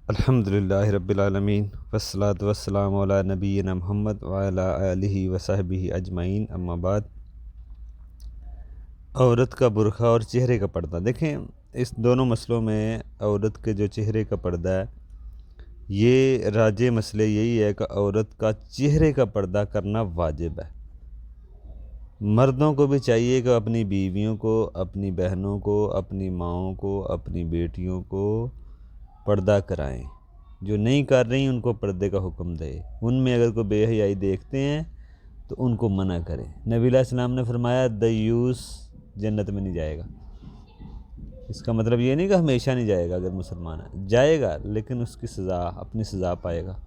الحمدللہ رب العالمین والصلاة والسلام علی نبینا محمد وعلی آلہ وصحبہ اجمعین، اما بعد۔ عورت کا برقع اور چہرے کا پردہ، دیکھیں اس دونوں مسئلوں میں عورت کے جو چہرے کا پردہ ہے، یہ راجع مسئلہ یہی ہے کہ عورت کا چہرے کا پردہ کرنا واجب ہے۔ مردوں کو بھی چاہیے کہ اپنی بیویوں کو، اپنی بہنوں کو، اپنی ماؤں کو، اپنی بیٹیوں کو پردہ کرائیں۔ جو نہیں کر رہی ان کو پردے کا حکم دے، ان میں اگر کوئی بے حیائی دیکھتے ہیں تو ان کو منع کریں۔ نبی علیہ السلام نے فرمایا دیوس جنت میں نہیں جائے گا۔ اس کا مطلب یہ نہیں کہ ہمیشہ نہیں جائے گا، اگر مسلمان ہے جائے گا لیکن اس کی سزا، اپنی سزا پائے گا،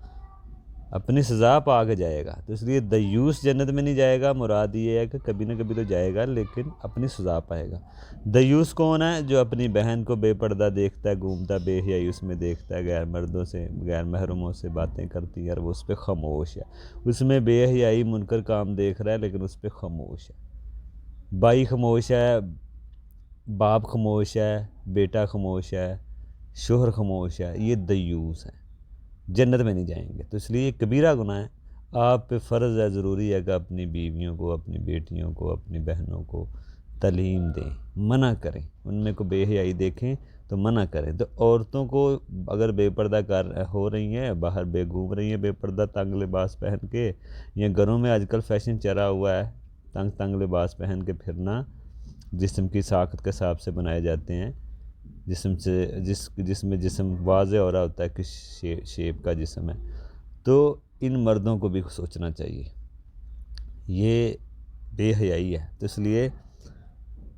اپنی سزا پا کے جائے گا۔ تو اس لیے دیوس جنت میں نہیں جائے گا، مراد یہ ہے کہ کبھی نہ کبھی تو جائے گا لیکن اپنی سزا پائے گا۔ دیوس کون ہے؟ جو اپنی بہن کو بے پردہ دیکھتا ہے، گھومتا، بے حیائی اس میں دیکھتا ہے، غیر مردوں سے، غیر محرموں سے باتیں کرتی ہے اور وہ اس پہ خاموش ہے۔ اس میں بے حیائی منکر کام دیکھ رہا ہے لیکن اس پہ خاموش ہے۔ بھائی خاموش ہے، باپ خاموش ہے، بیٹا خاموش ہے، شوہر خاموش ہے، یہ دیوس ہیں، جنت میں نہیں جائیں گے۔ تو اس لیے یہ کبیرہ گناہ ہے۔ آپ پہ فرض ہے، ضروری ہے کہ اپنی بیویوں کو، اپنی بیٹیوں کو، اپنی بہنوں کو تعلیم دیں، منع کریں۔ ان میں کو بے حیائی دیکھیں تو منع کریں۔ تو عورتوں کو اگر بے پردہ ہو رہی ہیں، باہر گھوم رہی ہیں بے پردہ تنگ لباس پہن کے، یا گھروں میں آج کل فیشن چلا ہوا ہے تنگ لباس پہن کے پھرنا، جسم کی ساخت کے حساب سے بنائے جاتے ہیں، جس میں جسم واضح ہو رہا ہوتا ہے کس شیپ کا جسم ہے، تو ان مردوں کو بھی سوچنا چاہیے۔ یہ بے حیائی ہے۔ تو اس لیے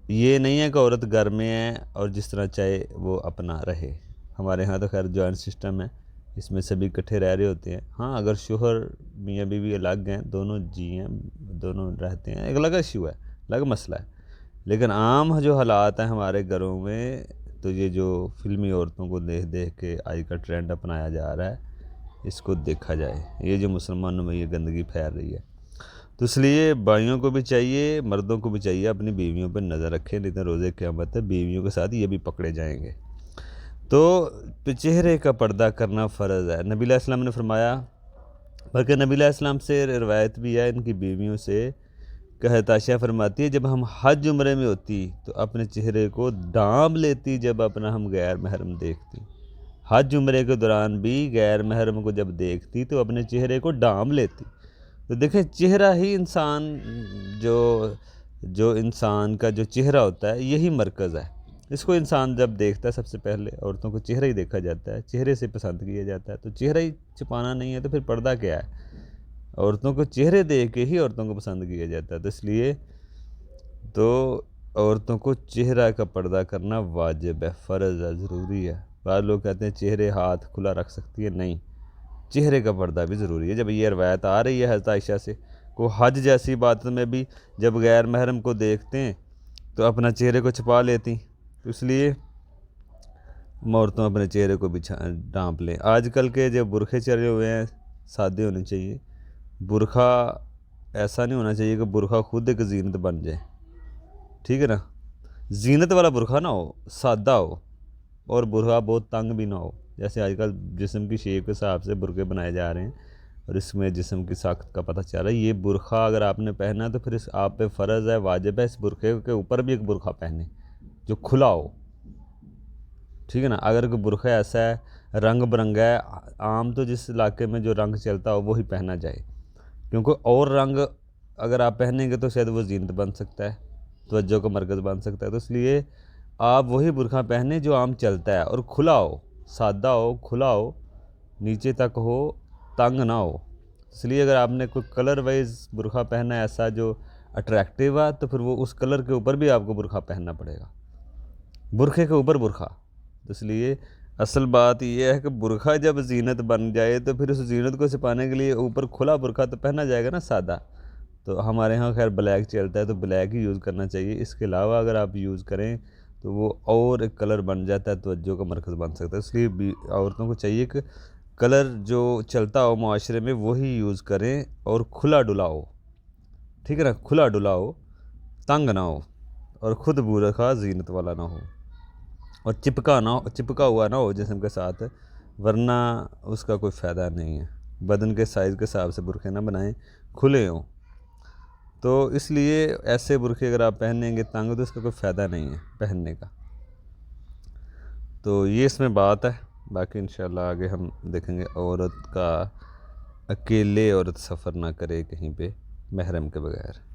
یہ نہیں ہے کہ عورت گھر میں ہے اور جس طرح چاہے وہ اپنا رہے۔ ہمارے ہاں تو خیر جوائنٹ سسٹم ہے، اس میں سبھی اکٹھے رہ رہے ہوتے ہیں۔ ہاں اگر شوہر میاں بیوی الگ ہیں، دونوں جی ہیں، دونوں رہتے ہیں، ایک الگ ایشو ہے، الگ مسئلہ ہے، لیکن عام جو حالات ہیں ہمارے گھروں میں، تو یہ جو فلمی عورتوں کو دیکھ کے آج کا ٹرینڈ اپنایا جا رہا ہے، اس کو دیکھا جائے۔ یہ جو مسلمانوں میں یہ گندگی پھیل رہی ہے، تو اس لیے بھائیوں کو بھی چاہیے، مردوں کو بھی چاہیے اپنی بیویوں پر نظر رکھیں، نہیں تو روزے قیامت ہے بیویوں کے ساتھ یہ بھی پکڑے جائیں گے۔ تو چہرے کا پردہ کرنا فرض ہے۔ نبی علیہ السلام نے فرمایا، بلکہ نبی علیہ السلام سے روایت بھی ہے ان کی بیویوں سے، کہ عائشہ فرماتی ہے جب ہم حج عمرے میں ہوتی تو اپنے چہرے کو ڈھانپ لیتی، جب اپنا ہم غیر محرم دیکھتی۔ حج عمرے کے دوران بھی غیر محرم کو جب دیکھتی تو اپنے چہرے کو ڈھانپ لیتی۔ تو دیکھیں چہرہ ہی انسان، جو انسان کا جو چہرہ ہوتا ہے یہی مرکز ہے۔ اس کو انسان جب دیکھتا ہے، سب سے پہلے عورتوں کو چہرہ ہی دیکھا جاتا ہے، چہرے سے پسند کیا جاتا ہے، تو چہرہ ہی چھپانا نہیں ہے تو پھر پردہ کیا ہے؟ عورتوں کو چہرے دیکھ کے ہی عورتوں کو پسند کیا جاتا ہے۔ تو اس لیے تو عورتوں کو چہرہ کا پردہ کرنا واجب ہے، فرض ہے، ضروری ہے۔ بعض لوگ کہتے ہیں چہرے ہاتھ کھلا رکھ سکتی ہے، نہیں، چہرے کا پردہ بھی ضروری ہے۔ جب یہ روایت آ رہی ہے حضرت عائشہ سے، کو حج جیسی بات میں بھی جب غیر محرم کو دیکھتے ہیں تو اپنا چہرے کو چھپا لیتی، تو اس لیے عورتوں اپنے چہرے کو بھی ڈھانپ لیں۔ آج کل کے جو برقعے چلے ہوئے ہیں سادے ہونے چاہیے۔ برقع ایسا نہیں ہونا چاہیے کہ برقع خود ایک زینت بن جائے، ٹھیک ہے نا؟ زینت والا برقع نہ ہو، سادہ ہو، اور برقع بہت تنگ بھی نہ ہو۔ جیسے آج کل جسم کی شیپ کے حساب سے برقعے بنائے جا رہے ہیں اور اس میں جسم کی ساخت کا پتہ چل رہا ہے۔ یہ برقع اگر آپ نے پہنا ہے تو پھر آپ پہ فرض ہے، واجب ہے، اس برقعے کے اوپر بھی ایک برقع پہنے جو کھلا ہو، ٹھیک ہے نا؟ اگر کوئی برقع ایسا ہے رنگ برنگا ہے، عام تو جس علاقے میں جو رنگ چلتا ہو وہی پہنا جائے، کیونکہ اور رنگ اگر آپ پہنیں گے تو شاید وہ زینت بن سکتا ہے، توجہ کا مرکز بن سکتا ہے۔ تو اس لیے آپ وہی برقع پہنیں جو عام چلتا ہے، اور کھلا ہو، سادہ ہو، کھلا ہو، نیچے تک ہو، تنگ نہ ہو۔ اس لیے اگر آپ نے کوئی کلر وائز برقع پہنا ہے ایسا جو اٹریکٹیو ہے، تو پھر وہ اس کلر کے اوپر بھی آپ کو برقع پہننا پڑے گا، برقعے کے اوپر برقع۔ اس لیے اصل بات یہ ہے کہ برقع جب زینت بن جائے تو پھر اس زینت کو چھپانے کے لیے اوپر کھلا برقع تو پہنا جائے گا نا، سادہ۔ تو ہمارے ہاں خیر بلیک چلتا ہے تو بلیک ہی یوز کرنا چاہیے۔ اس کے علاوہ اگر آپ یوز کریں تو وہ اور ایک کلر بن جاتا ہے، توجہ کا مرکز بن سکتا ہے۔ اس لیے عورتوں کو چاہیے کہ کلر جو چلتا ہو معاشرے میں وہی یوز کریں، اور کھلا ڈلا ہو، ٹھیک ہے نا؟ کھلا ڈلا ہو، تنگ نہ ہو، اور خود برقع زینت والا نہ ہو، اور چپکا ہوا نہ ہو جسم کے ساتھ، ورنہ اس کا کوئی فائدہ نہیں ہے. بدن کے سائز کے حساب سے برقعے نہ بنائیں کھلے ہوں. تو اس لیے ایسے برقعے اگر آپ پہنیں گے تنگ تو اس کا کوئی فائدہ نہیں ہے پہننے کا. تو یہ اس میں بات ہے. باقی انشاءاللہ آگے ہم دیکھیں گے عورت کا اکیلے عورت سفر نہ کرے کہیں پہ محرم کے بغیر.